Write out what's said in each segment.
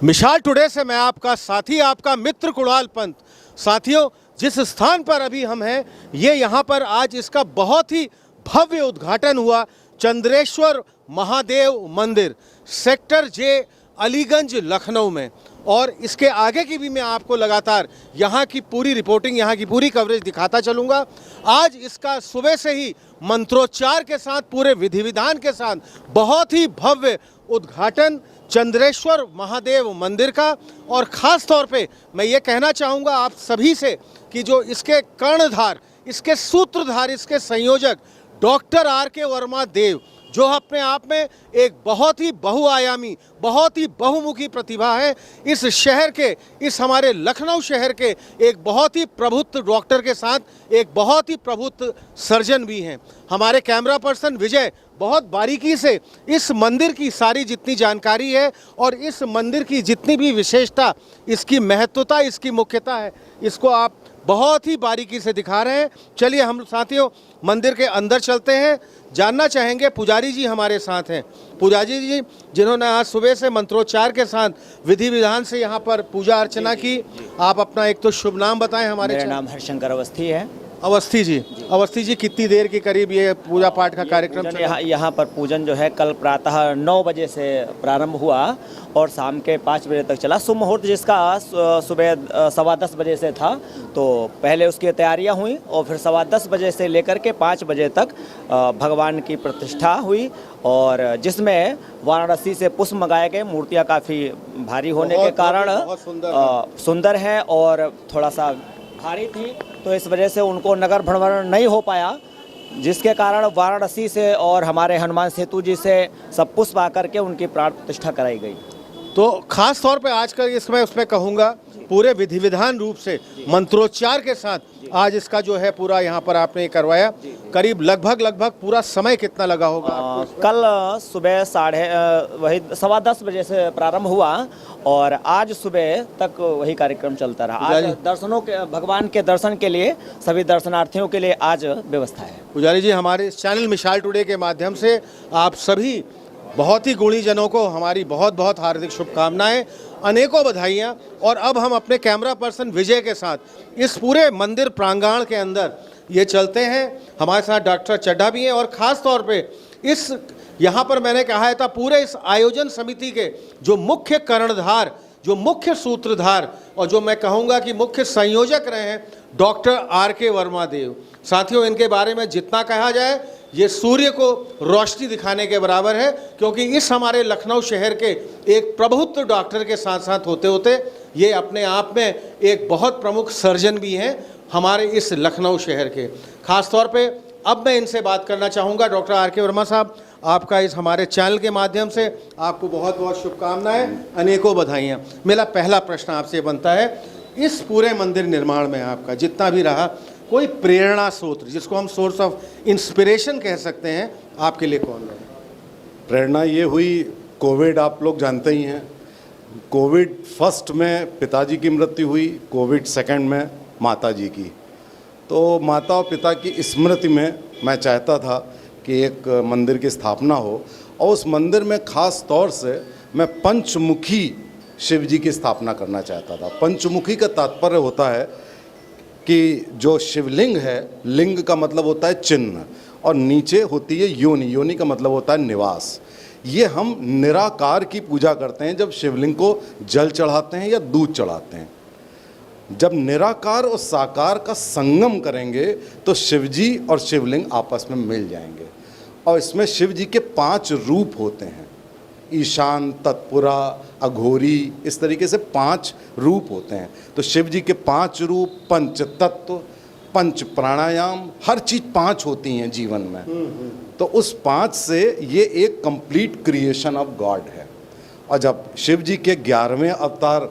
मिशाल today से मैं आपका साथी, आपका मित्र कुणाल पंत। साथियों, जिस स्थान पर अभी हम हैं, ये यहाँ पर आज इसका बहुत ही भव्य उद्घाटन हुआ। चंद्रेश्वर महादेव मंदिर, सेक्टर जे, अलीगंज, लखनऊ में। और इसके आगे की भी मैं आपको लगातार यहाँ की पूरी रिपोर्टिंग, यहाँ की पूरी कवरेज दिखाता चलूँगा। आज इसका सुबह से ही मंत्रोच्चार के साथ, पूरे विधि विधान के साथ बहुत ही भव्य उद्घाटन चंद्रेश्वर महादेव मंदिर का। और ख़ास तौर पे मैं ये कहना चाहूँगा आप सभी से कि जो इसके कर्णधार, इसके सूत्रधार, इसके संयोजक डॉक्टर R.K. वर्मा देव, जो अपने आप में एक बहुत ही बहुआयामी, बहुत ही बहुमुखी प्रतिभा है, इस शहर के, इस हमारे लखनऊ शहर के एक बहुत ही प्रबुद्ध डॉक्टर के साथ एक बहुत ही प्रबुद्ध सर्जन भी हैं। हमारे कैमरा पर्सन विजय बहुत बारीकी से इस मंदिर की सारी जितनी जानकारी है और इस मंदिर की जितनी भी विशेषता, इसकी महत्वता, इसकी मुख्यता है, इसको आप बहुत ही बारीकी से दिखा रहे हैं। चलिए हम साथियों मंदिर के अंदर चलते हैं। जानना चाहेंगे, पुजारी जी हमारे साथ हैं, पुजारी जी जिन्होंने आज सुबह से मंत्रोच्चार के साथ विधि विधान से यहाँ पर पूजा अर्चना की। आप अपना एक तो शुभ नाम बताएं हमारे। मेरा नाम हरशंकर अवस्थी है। अवस्थी जी, अवस्थी जी कितनी देर के करीब ये पूजा पाठ का कार्यक्रम? यहाँ पर पूजन जो है कल प्रातः 9 बजे से प्रारंभ हुआ और शाम के 5 बजे तक चला। शुभ मुहूर्त जिसका सुबह 10:15 बजे से था, तो पहले उसकी तैयारियां हुई और फिर 10:15 बजे से लेकर के 5 बजे तक भगवान की प्रतिष्ठा हुई। और जिसमें वाराणसी से पुष्प मंगाए गए। मूर्तियाँ काफ़ी भारी होने के कारण सुंदर है और थोड़ा सा भारी थी, तो इस वजह से उनको नगर भ्रमण नहीं हो पाया, जिसके कारण वाराणसी से और हमारे हनुमान सेतु जी से सब पुष्प आकर के उनकी प्राण प्रतिष्ठा कराई गई। तो खास तौर पे आज का इसमें उसमें कहूँगा पूरे विधि विधान रूप से मंत्रोच्चार के साथ आज इसका जो है पूरा यहाँ पर आपने करवाया। करीब लगभग पूरा समय कितना लगा होगा? कल सुबह 10:15 बजे से प्रारंभ हुआ और आज सुबह तक वही कार्यक्रम चलता रहा। आज दर्शनों के, भगवान के दर्शन के लिए सभी दर्शनार्थियों के लिए आज व्यवस्था है। पुजारी जी, हमारे इस चैनल मिशाल टुडे के माध्यम से आप सभी बहुत ही गुणीजनों को हमारी बहुत बहुत हार्दिक शुभकामनाएं, अनेकों बधाइयाँ। और अब हम अपने कैमरा पर्सन विजय के साथ इस पूरे मंदिर प्रांगण के अंदर ये चलते हैं। हमारे साथ डॉक्टर चड्ढा भी हैं और ख़ास तौर पे इस यहाँ पर मैंने कहा था पूरे इस आयोजन समिति के जो मुख्य कर्णधार, जो मुख्य सूत्रधार और जो मैं कहूँगा कि मुख्य संयोजक रहे हैं डॉक्टर R.K. वर्मा देव। साथियों, इनके बारे में जितना कहा जाए ये सूर्य को रोशनी दिखाने के बराबर है, क्योंकि इस हमारे लखनऊ शहर के एक प्रबुद्ध डॉक्टर के साथ साथ होते होते ये अपने आप में एक बहुत प्रमुख सर्जन भी हैं हमारे इस लखनऊ शहर के। ख़ास तौर पे अब मैं इनसे बात करना चाहूँगा। Doctor R.K. वर्मा साहब, आपका इस हमारे चैनल के माध्यम से आपको बहुत बहुत शुभकामनाएं, अनेकों बधाइयाँ। मेरा पहला प्रश्न आपसे बनता है, इस पूरे मंदिर निर्माण में आपका जितना भी रहा, कोई प्रेरणा स्रोत जिसको हम सोर्स ऑफ इंस्पिरेशन कह सकते हैं, आपके लिए कौन है? प्रेरणा ये हुई, कोविड आप लोग जानते ही हैं। कोविड फर्स्ट में पिताजी की मृत्यु हुई, कोविड सेकंड में माता जी की। तो माता और पिता की स्मृति में मैं चाहता था कि एक मंदिर की स्थापना हो, और उस मंदिर में ख़ास तौर से मैं पंचमुखी शिव जी की स्थापना करना चाहता था। पंचमुखी का तात्पर्य होता है कि जो शिवलिंग है, लिंग का मतलब होता है चिन्ह, और नीचे होती है योनि, योनि का मतलब होता है निवास। ये हम निराकार की पूजा करते हैं जब शिवलिंग को जल चढ़ाते हैं या दूध चढ़ाते हैं। जब निराकार और साकार का संगम करेंगे तो शिवजी और शिवलिंग आपस में मिल जाएंगे। और इसमें शिव जी के 5 रूप होते हैं, ईशान, तत्पुरा, अघोरी, इस तरीके से 5 रूप होते हैं। तो शिव जी के 5 रूप, पंच तत्व, पंच प्राणायाम, हर चीज़ 5 होती हैं जीवन में। तो उस 5 से ये एक कंप्लीट क्रिएशन ऑफ गॉड है। और जब शिव जी के 11वें अवतार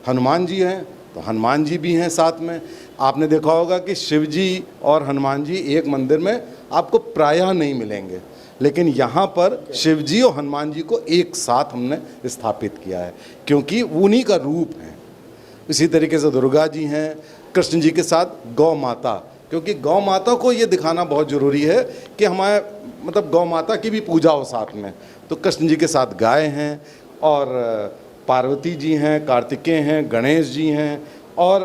हनुमान जी हैं, तो हनुमान जी भी हैं साथ में। आपने देखा होगा कि शिव जी और हनुमान जी एक मंदिर में आपको प्रायः नहीं मिलेंगे, लेकिन यहाँ पर शिव जी और हनुमान जी को एक साथ हमने स्थापित किया है, क्योंकि उन्हीं का रूप है। इसी तरीके से दुर्गा जी हैं, कृष्ण जी के साथ गौ माता, क्योंकि गौ माता को ये दिखाना बहुत ज़रूरी है कि हमारे मतलब गौ माता की भी पूजा हो साथ में। तो कृष्ण जी के साथ गाय हैं और पार्वती जी हैं, कार्तिकेय हैं, गणेश जी हैं और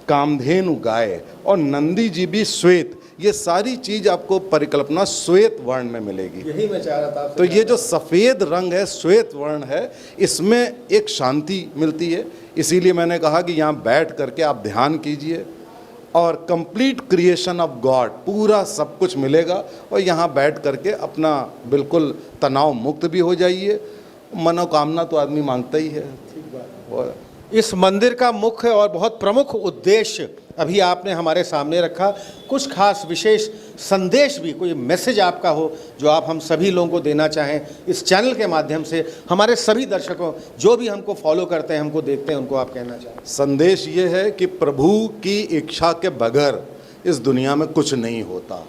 कामधेनु गाय और नंदी जी भी श्वेत, ये सारी चीज आपको परिकल्पना श्वेत वर्ण में मिलेगी। यही मैं चाह रहा था आपसे। तो ये जो सफ़ेद रंग है, श्वेत वर्ण है, इसमें एक शांति मिलती है। इसीलिए मैंने कहा कि यहाँ बैठ करके आप ध्यान कीजिए और कंप्लीट क्रिएशन ऑफ गॉड, पूरा सब कुछ मिलेगा और यहाँ बैठ करके अपना बिल्कुल तनाव मुक्त भी हो जाइए। मनोकामना तो आदमी मांगता ही है। और इस मंदिर का मुख्य और बहुत प्रमुख उद्देश्य अभी आपने हमारे सामने रखा। कुछ खास विशेष संदेश भी, कोई मैसेज आपका हो जो आप हम सभी लोगों को देना चाहें इस चैनल के माध्यम से, हमारे सभी दर्शकों जो भी हमको फॉलो करते हैं, हमको देखते हैं, उनको आप कहना चाहें? संदेश ये है कि प्रभु की इच्छा के बगैर इस दुनिया में कुछ नहीं होता।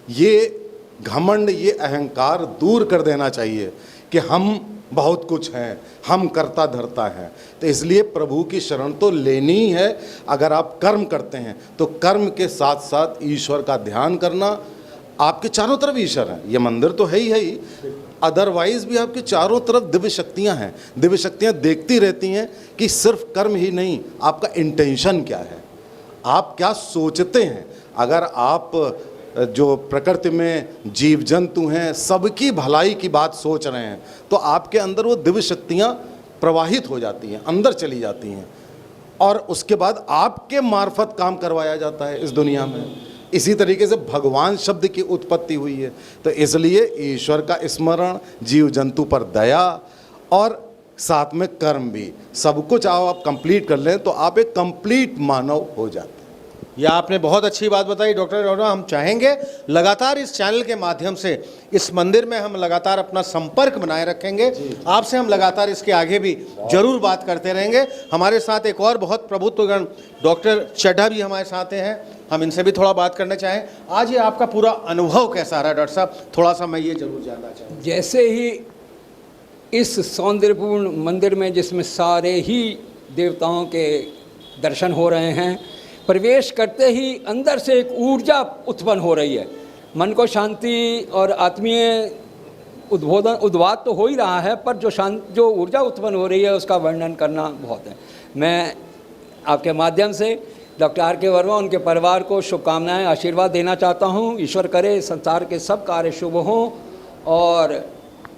ये घमंड, ये अहंकार दूर कर देना चाहिए कि हम बहुत कुछ हैं, हम करता धरता हैं। तो इसलिए प्रभु की शरण तो लेनी ही है। अगर आप कर्म करते हैं तो कर्म के साथ साथ ईश्वर का ध्यान करना। आपके चारों तरफ ईश्वर है, ये मंदिर तो है ही, अदरवाइज भी आपके चारों तरफ दिव्य शक्तियाँ हैं। दिव्य शक्तियाँ देखती रहती हैं कि सिर्फ कर्म ही नहीं, आपका इंटेंशन क्या है, आप क्या सोचते हैं। अगर आप जो प्रकृति में जीव जंतु हैं, सबकी भलाई की बात सोच रहे हैं, तो आपके अंदर वो दिव्य शक्तियाँ प्रवाहित हो जाती हैं, अंदर चली जाती हैं और उसके बाद आपके मार्फत काम करवाया जाता है इस दुनिया में। इसी तरीके से भगवान शब्द की उत्पत्ति हुई है। तो इसलिए ईश्वर का स्मरण, जीव जंतु पर दया और साथ में कर्म भी, सब कुछ आप कंप्लीट कर लें तो आप एक कंप्लीट मानव हो जाते हैं। यह आपने बहुत अच्छी बात बताई डॉक्टर अरोड़ा। हम चाहेंगे लगातार इस चैनल के माध्यम से इस मंदिर में हम लगातार अपना संपर्क बनाए रखेंगे। आपसे हम लगातार इसके आगे भी जरूर बात करते रहेंगे। हमारे साथ एक और बहुत प्रभुत्वगण डॉक्टर चड्ढा भी हमारे साथ हैं, हम इनसे भी थोड़ा बात करना चाहें। आज ये आपका पूरा अनुभव कैसा रहा डॉक्टर साहब, थोड़ा सा मैं ये जरूर जानना चाहूँगा। जैसे ही इस सौंदर्यपूर्ण मंदिर में, जिसमें सारे ही देवताओं के दर्शन हो रहे हैं, प्रवेश करते ही अंदर से एक ऊर्जा उत्पन्न हो रही है। मन को शांति और आत्मीय उद्वाद तो हो ही रहा है, पर जो ऊर्जा उत्पन्न हो रही है उसका वर्णन करना बहुत है। मैं आपके माध्यम से डॉक्टर आर के वर्मा, उनके परिवार को शुभकामनाएं, आशीर्वाद देना चाहता हूं। ईश्वर करे संसार के सब कार्य शुभ हों और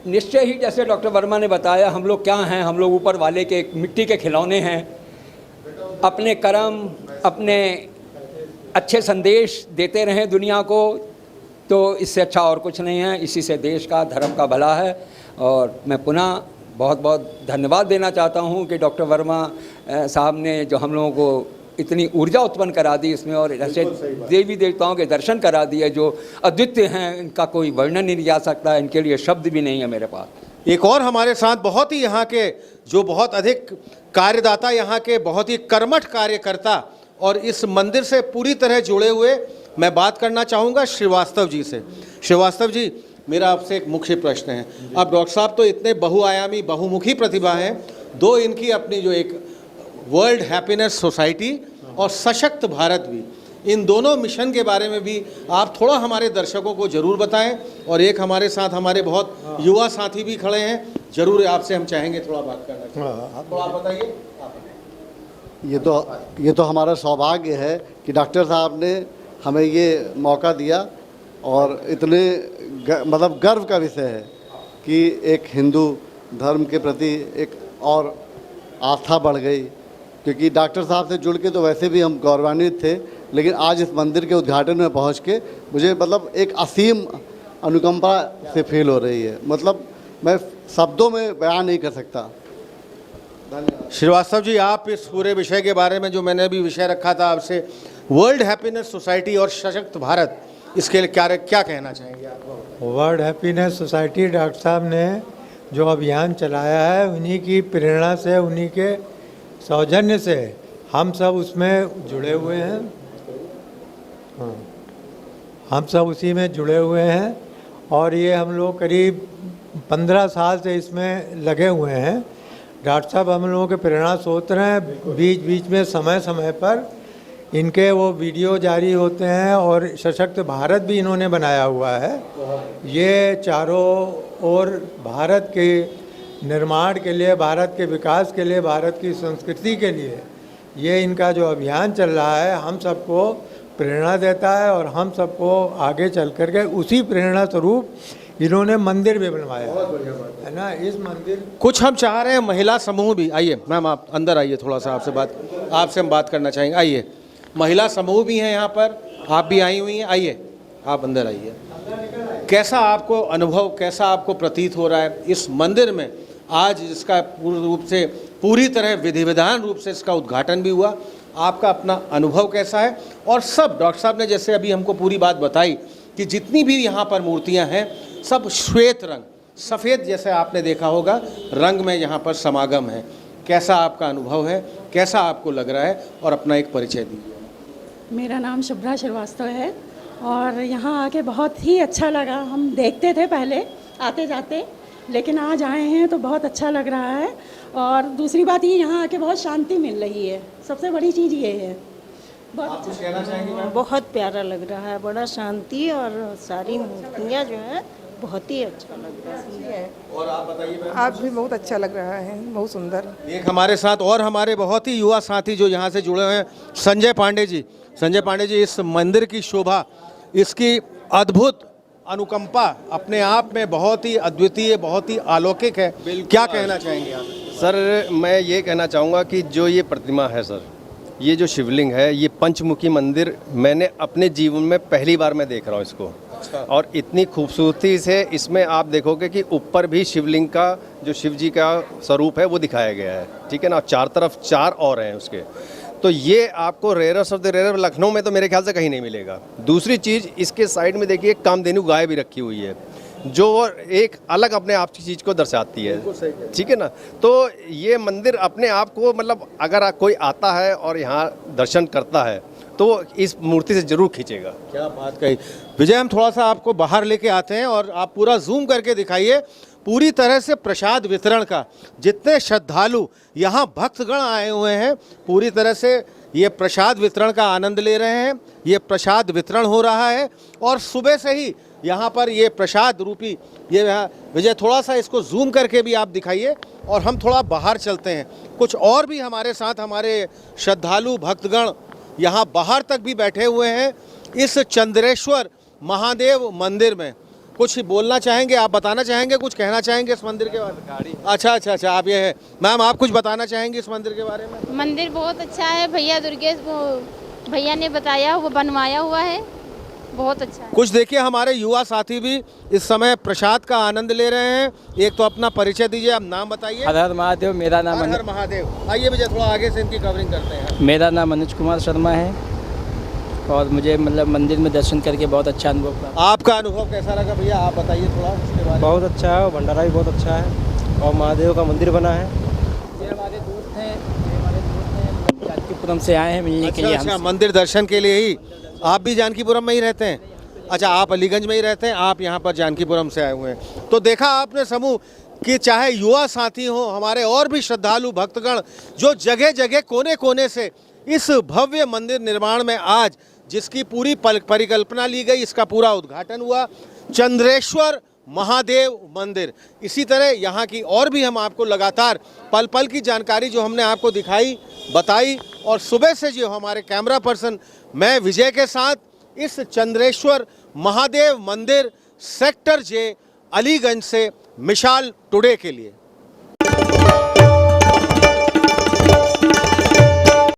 निश्चय ही, जैसे डॉक्टर वर्मा ने बताया, हम लोग क्या हैं, हम लोग ऊपर वाले के मिट्टी के खिलौने हैं। अपने कर्म, अपने अच्छे संदेश देते रहें दुनिया को, तो इससे अच्छा और कुछ नहीं है। इसी से देश का, धर्म का भला है। और मैं पुनः बहुत बहुत धन्यवाद देना चाहता हूं कि डॉक्टर वर्मा साहब ने जो हम लोगों को इतनी ऊर्जा उत्पन्न करा दी इसमें, और ऐसे देवी देवताओं के दर्शन करा दिए जो अद्वितीय हैं, इनका कोई वर्णन ही नहीं जा सकता, इनके लिए शब्द भी नहीं है मेरे पास। एक और हमारे साथ बहुत ही यहाँ के जो बहुत अधिक कार्यदाता, यहाँ के बहुत ही कर्मठ कार्यकर्ता और इस मंदिर से पूरी तरह जुड़े हुए, मैं बात करना चाहूँगा श्रीवास्तव जी से। श्रीवास्तव जी, मेरा आपसे एक मुख्य प्रश्न है। अब डॉक्टर साहब तो इतने बहुआयामी, बहुमुखी प्रतिभा हैं, दो इनकी अपनी जो एक वर्ल्ड हैप्पीनेस सोसाइटी और सशक्त भारत भी, इन दोनों मिशन के बारे में भी आप थोड़ा हमारे दर्शकों को जरूर बताएं। और एक हमारे साथ हमारे बहुत युवा साथी भी खड़े हैं, जरूर आपसे हम चाहेंगे थोड़ा बात करना। थोड़ा आप बताइए। ये तो हमारा सौभाग्य है कि डॉक्टर साहब ने हमें ये मौका दिया और इतने मतलब गर्व का विषय है कि एक हिंदू धर्म के प्रति एक और आस्था बढ़ गई। क्योंकि डॉक्टर साहब से जुड़ के तो वैसे भी हम गौरवान्वित थे, लेकिन आज इस मंदिर के उद्घाटन में पहुंच के मुझे मतलब एक असीम अनुकंपा से फील हो रही है। मतलब मैं शब्दों में बयान नहीं कर सकता। श्रीवास्तव जी, आप इस पूरे विषय के बारे में जो मैंने अभी विषय रखा था आपसे, वर्ल्ड हैप्पीनेस सोसाइटी और सशक्त भारत, इसके लिए क्या कहना चाहेंगे आप? वर्ल्ड हैप्पीनेस सोसाइटी डॉक्टर साहब ने जो अभियान चलाया है, उन्हीं की प्रेरणा से, उन्हीं के सौजन्य से हम सब उसमें जुड़े हुए हैं। हाँ, हम सब उसी में जुड़े हुए हैं और ये हम लोग करीब 15 साल से इसमें लगे हुए हैं। डॉक्टर साहब हम लोगों के प्रेरणा स्रोत हैं। बीच बीच में समय समय पर इनके वो वीडियो जारी होते हैं और सशक्त भारत भी इन्होंने बनाया हुआ है। ये चारों ओर भारत के निर्माण के लिए, भारत के विकास के लिए, भारत की संस्कृति के लिए ये इनका जो अभियान चल रहा है हम सबको प्रेरणा देता है और हम सबको आगे चल कर के उसी प्रेरणा स्वरूप इन्होंने मंदिर भी बनवाया है ना। इस मंदिर कुछ हम चाह रहे हैं महिला समूह भी, आइए मैम आप अंदर आइए, थोड़ा सा आपसे हम बात करना चाहेंगे। आइए, महिला समूह भी हैं यहाँ पर, आप भी आई हुई हैं, आइए आप अंदर आइए। कैसा आपको अनुभव, कैसा आपको प्रतीत हो रहा है इस मंदिर में आज इसका पूर्ण रूप से, पूरी तरह विधि विधान रूप से इसका उद्घाटन भी हुआ, आपका अपना अनुभव कैसा है? और सब डॉक्टर साहब ने जैसे अभी हमको पूरी बात बताई कि जितनी भी यहाँ पर मूर्तियाँ हैं सब श्वेत रंग, सफ़ेद जैसे आपने देखा होगा रंग में यहाँ पर समागम है। कैसा आपका अनुभव है, कैसा आपको लग रहा है, और अपना एक परिचय दीजिए। मेरा नाम शुभ्रा श्रीवास्तव है और यहाँ आके बहुत ही अच्छा लगा। हम देखते थे पहले आते जाते, लेकिन आज आए हैं तो बहुत अच्छा लग रहा है। और दूसरी बात ये, यहाँ आके बहुत शांति मिल रही है, सबसे बड़ी चीज़ ये है। आप कुछ कहना चाहेंगे मैम? बहुत प्यारा लग रहा है, बड़ा शांति और सारी मूर्तियाँ जो हैं बहुत ही अच्छा लग रहा है। और आप बताइए मैम? आप भी बहुत अच्छा लग रहा है, बहुत सुंदर। एक हमारे साथ और हमारे बहुत ही युवा साथी जो यहाँ से जुड़े हुए हैं, संजय पांडे जी। संजय पांडे जी, इस मंदिर की शोभा, इसकी अद्भुत अनुकंपा अपने आप में बहुत ही अद्वितीय, बहुत ही अलौकिक है। क्या कहना चाहेंगे आप? सर मैं ये कहना चाहूँगा कि जो ये प्रतिमा है सर, ये जो शिवलिंग है, ये पंचमुखी मंदिर मैंने अपने जीवन में पहली बार मैं देख रहा हूँ इसको। और इतनी खूबसूरती से इसमें आप देखोगे कि ऊपर भी शिवलिंग का, जो शिव जी का स्वरूप है वो दिखाया गया है, ठीक है ना। चार तरफ चार और हैं उसके, तो ये आपको rarest of the rare Lucknow में तो मेरे ख्याल से कहीं नहीं मिलेगा। दूसरी चीज़, इसके साइड में देखिए कामधेनु गाय भी रखी हुई है, जो एक अलग अपने आप की चीज़ को दर्शाती है, ठीक है ना। तो ये मंदिर अपने आप को, मतलब अगर कोई आता है और यहाँ दर्शन करता है तो इस मूर्ति से जरूर खींचेगा। क्या बात कही विजय। हम थोड़ा सा आपको बाहर लेके आते हैं और आप पूरा जूम करके दिखाइए पूरी तरह से प्रसाद वितरण का। जितने श्रद्धालु यहाँ भक्तगण आए हुए हैं, पूरी तरह से ये प्रसाद वितरण का आनंद ले रहे हैं। ये प्रसाद वितरण हो रहा है और सुबह से ही यहाँ पर ये प्रसाद रूपी, ये विजय थोड़ा सा इसको जूम करके भी आप दिखाइए और हम थोड़ा बाहर चलते हैं। कुछ और भी हमारे साथ हमारे श्रद्धालु भक्तगण यहाँ बाहर तक भी बैठे हुए हैं इस चंद्रेश्वर महादेव मंदिर में। कुछ बोलना चाहेंगे, आप बताना चाहेंगे, कुछ कहना चाहेंगे इस मंदिर के बारे में? अच्छा, आप ये है मैम, आप कुछ बताना चाहेंगे इस मंदिर के बारे में? मंदिर बहुत अच्छा है भैया, दुर्गेश वो भैया ने बताया, वो बनवाया हुआ है, बहुत अच्छा है। कुछ देखिए हमारे युवा साथी भी इस समय प्रसाद का आनंद ले रहे हैं। एक तो अपना परिचय दीजिए, आप नाम बताइए। हर हर महादेव। मेरा नाम हर हर महादेव। आइए विजय, थोड़ा आगे से इनकी कवरिंग करते हैं। मेरा नाम अनुज कुमार शर्मा है और मुझे मतलब मंदिर में दर्शन करके बहुत अच्छा अनुभव हुआ। आपका अनुभव कैसा लगा भैया, आप बताइए थोड़ा उसके बारे में। बहुत अच्छा है, भंडारा भी बहुत अच्छा है और महादेव का मंदिर बना है। ये हमारे दोस्त हैं, जानकीपुरम से आए हैं मिलने के लिए। अच्छा, मंदिर दर्शन के लिए ही? आप भी जानकीपुरम में ही रहते हैं? अच्छा, आप अलीगंज में ही रहते हैं, आप यहाँ पर जानकीपुरम से आए हुए हैं। तो देखा आपने समूह कि चाहे युवा साथी हो, हमारे और भी श्रद्धालु भक्तगण जो जगह जगह कोने कोने से इस भव्य मंदिर निर्माण में आज जिसकी पूरी परिकल्पना ली गई, इसका पूरा उद्घाटन हुआ, चंद्रेश्वर महादेव मंदिर। इसी तरह यहाँ की और भी हम आपको लगातार पल पल की जानकारी जो हमने आपको दिखाई, बताई, और सुबह से जो हमारे कैमरा पर्सन मैं विजय के साथ इस चंद्रेश्वर महादेव मंदिर सेक्टर जे अलीगंज से मिसाल टुडे के लिए।